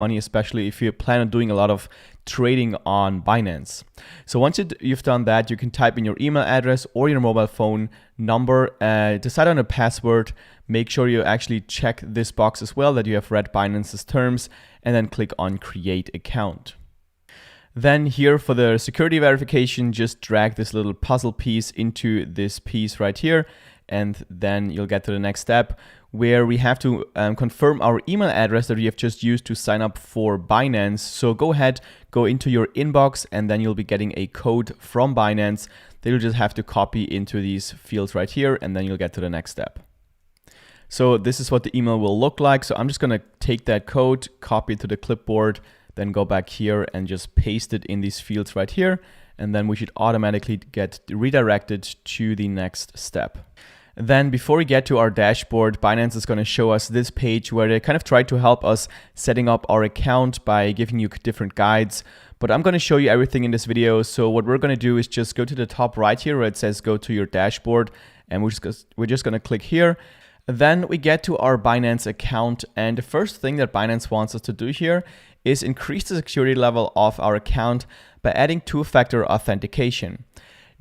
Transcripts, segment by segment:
money, especially if you plan on doing a lot of trading on Binance. So once you've done that, you can type in your email address or your mobile phone number, decide on a password, make sure you actually check this box as well that you have read Binance's terms, and then click on create account. Then here for the security verification, just drag this little puzzle piece into this piece right here, and then you'll get to the next step where we have to confirm our email address that we have just used to sign up for Binance. So go ahead, go into your inbox, and then you'll be getting a code from Binance that you'll just have to copy into these fields right here, and then you'll get to the next step. So this is what the email will look like. So I'm just gonna take that code, copy it to the clipboard, then go back here and just paste it in these fields right here. And then we should automatically get redirected to the next step. Then before we get to our dashboard, Binance is going to show us this page where they kind of try to help us setting up our account by giving you different guides. But I'm going to show you everything in this video. So what we're going to do is just go to the top right here where it says go to your dashboard, and we're just going to click here. Then we get to our Binance account, and the first thing that Binance wants us to do here is increase the security level of our account by adding two-factor authentication.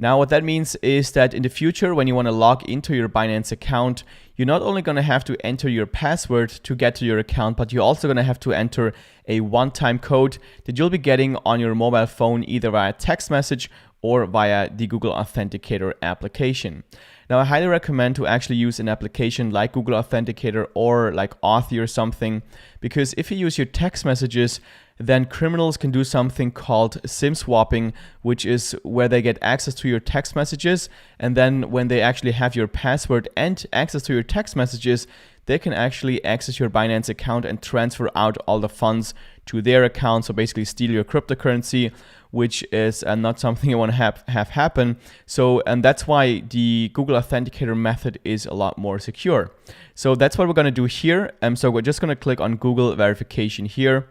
Now what that means is that in the future, when you want to log into your Binance account, you're not only going to have to enter your password to get to your account, but you're also going to have to enter a one-time code that you'll be getting on your mobile phone either via text message or via the Google Authenticator application. Now I highly recommend to actually use an application like Google Authenticator or like Authy or something, because if you use your text messages, then criminals can do something called SIM swapping, which is where they get access to your text messages, and then when they actually have your password and access to your text messages, they can actually access your Binance account and transfer out all the funds to their account. So basically steal your cryptocurrency, which is not something you want to have happen. So, and that's why the Google Authenticator method is a lot more secure. So that's what we're going to do here. So we're just going to click on Google verification here.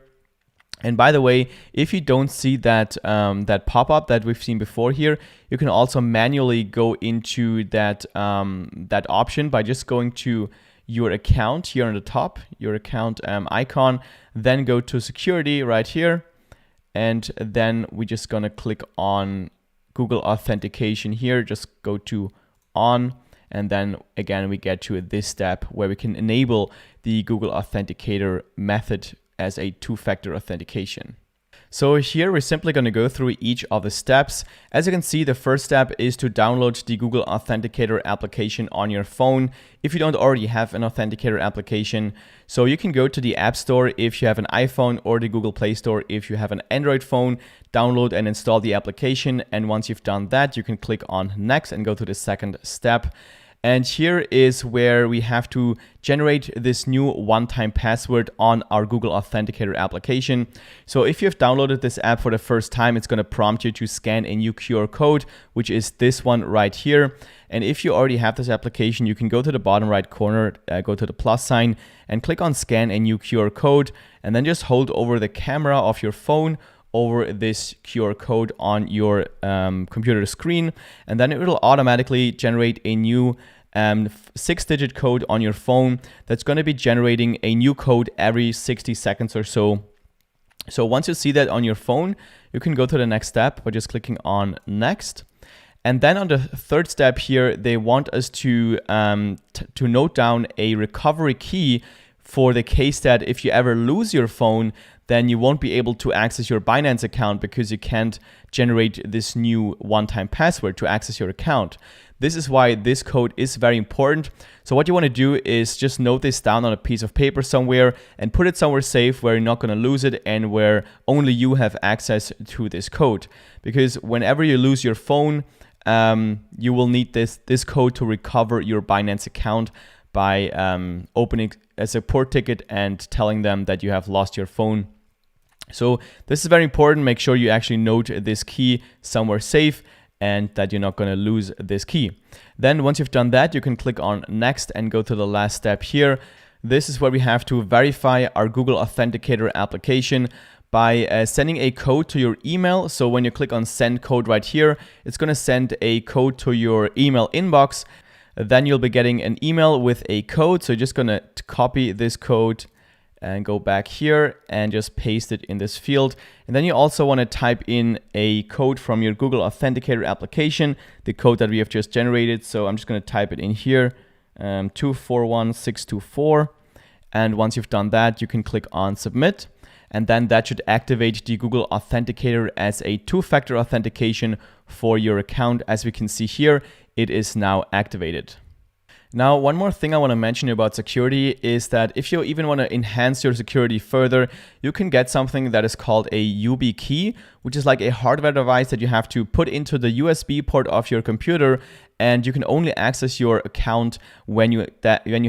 And by the way, if you don't see that that pop-up that we've seen before here, you can also manually go into that that option by just going to your account here on the top, your account icon, then go to security right here, and then we're just gonna click on Google Authentication here. Just go to on, and then again we get to this step where we can enable the Google Authenticator method as a two-factor authentication. So here we're simply going to go through each of the steps. As you can see, the first step is to download the Google Authenticator application on your phone if you don't already have an Authenticator application. So you can go to the App Store if you have an iPhone, or the Google Play Store if you have an Android phone, download and install the application. And once you've done that, you can click on Next and go to the second step. And here is where we have to generate this new one-time password on our Google Authenticator application. So if you've downloaded this app for the first time, it's going to prompt you to scan a new QR code, which is this one right here. And if you already have this application, you can go to the bottom right corner, go to the plus sign and click on scan a new QR code, and then just hold over the camera of your phone over this QR code on your computer screen, and then it will automatically generate a new 6-digit code on your phone that's going to be generating a new code every 60 seconds or so. So once you see that on your phone, you can go to the next step by just clicking on Next. And then on the third step here, they want us to note down a recovery key for the case that if you ever lose your phone, then you won't be able to access your Binance account because you can't generate this new one-time password to access your account. This is why this code is very important. So what you want to do is just note this down on a piece of paper somewhere and put it somewhere safe where you're not going to lose it and where only you have access to this code. Because whenever you lose your phone, you will need this code to recover your Binance account by opening a support ticket and telling them that you have lost your phone. So this is very important. Make sure you actually note this key somewhere safe and that you're not going to lose this key. Then once you've done that, you can click on Next and go to the last step here. This is where we have to verify our Google Authenticator application by sending a code to your email. So when you click on Send Code right here, it's going to send a code to your email inbox. Then you'll be getting an email with a code. So you're just going to copy this code and go back here and just paste it in this field. And then you also want to type in a code from your Google Authenticator application, the code that we have just generated. So I'm just going to type it in here, 241624. And once you've done that, you can click on submit. And then that should activate the Google Authenticator as a two-factor authentication for your account. As we can see here, it is now activated. Now, one more thing I want to mention about security is that if you even want to enhance your security further, you can get something that is called a YubiKey, which is like a hardware device that you have to put into the USB port of your computer, and you can only access your account when you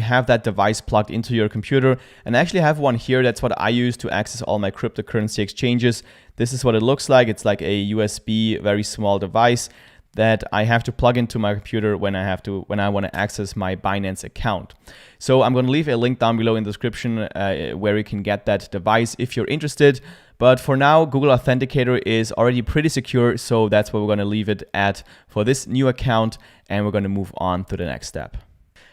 have that device plugged into your computer. And I actually have one here. That's what I use to access all my cryptocurrency exchanges. This is what it looks like. It's like a USB, very small device that I have to plug into my computer when I want to access my Binance account. So I'm going to leave a link down below in the description where you can get that device if you're interested. But for now, Google Authenticator is already pretty secure, so that's what we're going to leave it at for this new account, and we're going to move on to the next step.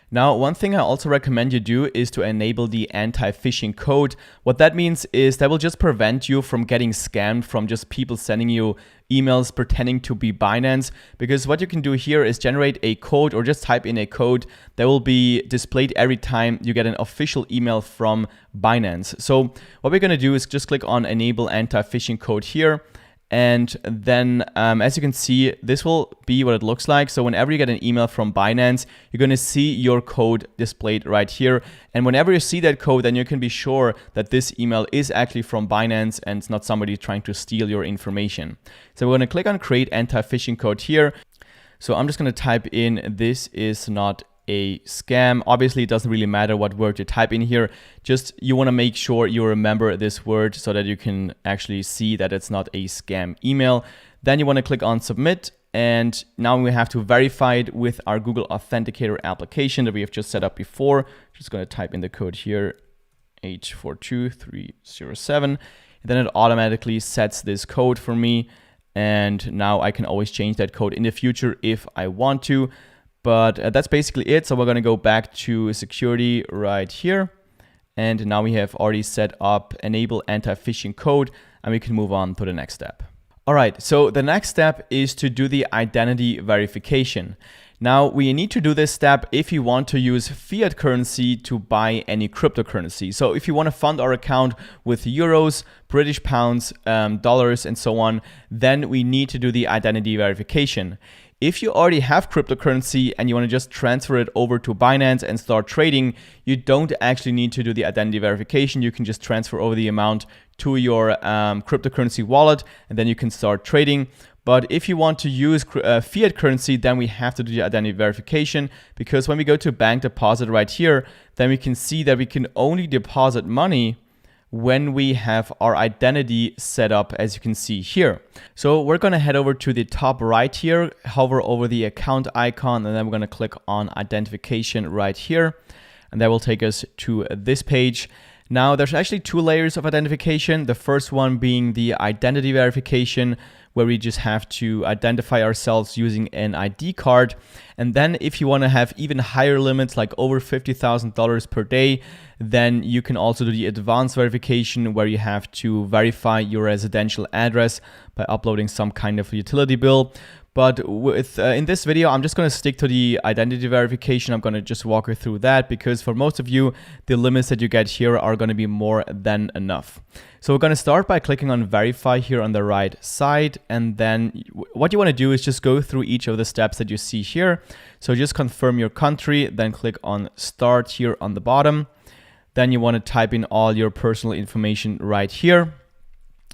Now, one thing I also recommend you do is to enable the anti-phishing code. What that means is that will just prevent you from getting scammed from just people sending you emails pretending to be Binance. Because what you can do here is generate a code or just type in a code that will be displayed every time you get an official email from Binance. So what we're going to do is just click on enable anti-phishing code here. And then as you can see, this will be what it looks like. So whenever you get an email from Binance, you're going to see your code displayed right here. And whenever you see that code, then you can be sure that this email is actually from Binance and it's not somebody trying to steal your information. So we're going to click on create anti-phishing code here. So I'm just going to type in, this is not a scam. Obviously, it doesn't really matter what word you type in here. Just you want to make sure you remember this word so that you can actually see that it's not a scam email. Then you want to click on submit. And now we have to verify it with our Google Authenticator application that we have just set up before. Just going to type in the code here, H42307. And then it automatically sets this code for me. And now I can always change that code in the future if I want to. But that's basically it. So we're going to go back to security right here. And now we have already set up enable anti-phishing code, and we can move on to the next step. All right, so the next step is to do the identity verification. Now, we need to do this step if you want to use fiat currency to buy any cryptocurrency. So if you want to fund our account with euros, British pounds, dollars, and so on, then we need to do the identity verification. If you already have cryptocurrency and you want to just transfer it over to Binance and start trading, you don't actually need to do the identity verification. You can just transfer over the amount to your cryptocurrency wallet, and then you can start trading. But if you want to use fiat currency, then we have to do the identity verification, because when we go to bank deposit right here, then we can see that we can only deposit money when we have our identity set up, as you can see here. So we're going to head over to the top right here, hover over the account icon, and then we're going to click on identification right here. And that will take us to this page. Now, there's actually two layers of identification. The first one being the identity verification, where we just have to identify ourselves using an ID card. And then if you want to have even higher limits, like over $50,000 per day, then you can also do the advanced verification, where you have to verify your residential address by uploading some kind of utility bill. But in this video, I'm just going to stick to the identity verification. I'm going to just walk you through that, because for most of you, the limits that you get here are going to be more than enough. So we're going to start by clicking on verify here on the right side. And then what you want to do is just go through each of the steps that you see here. So just confirm your country, then click on start here on the bottom. Then you want to type in all your personal information right here.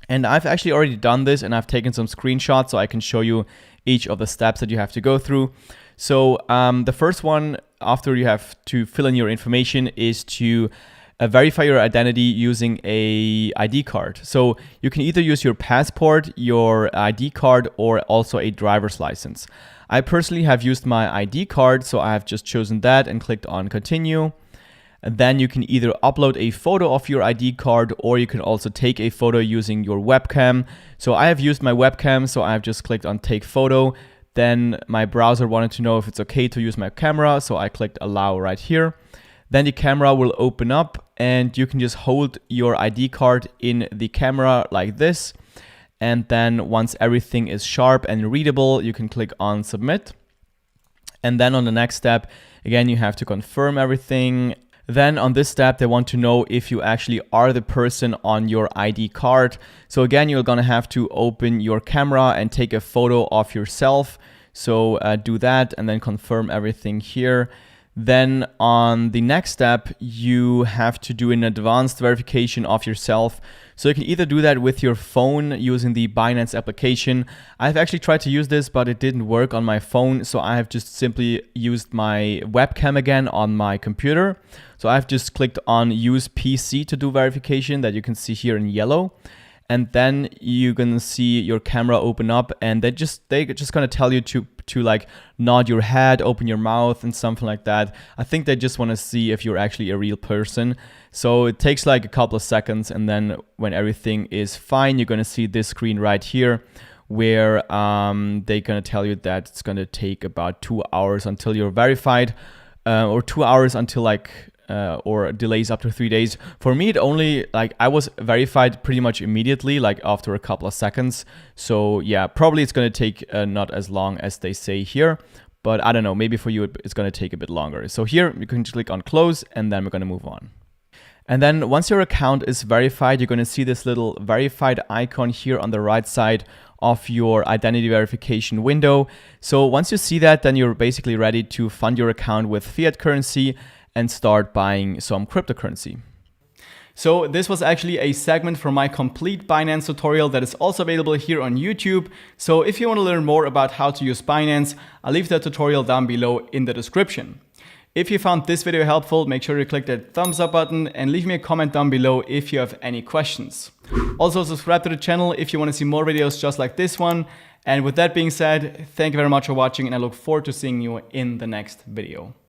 And I've actually already done this, and I've taken some screenshots so I can show you each of the steps that you have to go through. So the first one, after you have to fill in your information, is to verify your identity using a ID card. So you can either use your passport, your ID card, or also a driver's license. I personally have used my ID card, so I have just chosen that and clicked on continue. And then you can either upload a photo of your ID card, or you can also take a photo using your webcam. So I have used my webcam, so I have just clicked on take photo. Then my browser wanted to know if it's okay to use my camera, so I clicked allow right here. Then the camera will open up and you can just hold your ID card in the camera like this. And then once everything is sharp and readable, you can click on submit. And then on the next step, again, you have to confirm everything. Then on this step, they want to know if you actually are the person on your ID card. So again, you're gonna have to open your camera and take a photo of yourself. So do that and then confirm everything here. Then on the next step, you have to do an advanced verification of yourself. So you can either do that with your phone using the Binance application. I've actually tried to use this, but it didn't work on my phone. So I have just simply used my webcam again on my computer. So I've just clicked on use PC to do verification that you can see here in yellow. And then you're gonna see your camera open up and they're just gonna tell you to like nod your head, open your mouth and something like that. I think they just wanna see if you're actually a real person. So it takes like a couple of seconds, and then when everything is fine, you're gonna see this screen right here where they're gonna tell you that it's gonna take about 2 hours until you're verified, or 2 hours until like or delays up to 3 days. For me, it only like I was verified pretty much immediately, like after a couple of seconds. So yeah, probably it's going to take not as long as they say here, but I don't know, maybe for you it's going to take a bit longer. So here you can click on close and then we're going to move on. And then once your account is verified, you're going to see this little verified icon here on the right side of your identity verification window. So once you see that, then you're basically ready to fund your account with fiat currency and start buying some cryptocurrency. So this was actually a segment from my complete Binance tutorial that is also available here on YouTube. So if you want to learn more about how to use Binance, I'll leave that tutorial down below in the description. If you found this video helpful, make sure to click that thumbs up button and leave me a comment down below if you have any questions. Also subscribe to the channel if you want to see more videos just like this one. And with that being said, thank you very much for watching and I look forward to seeing you in the next video.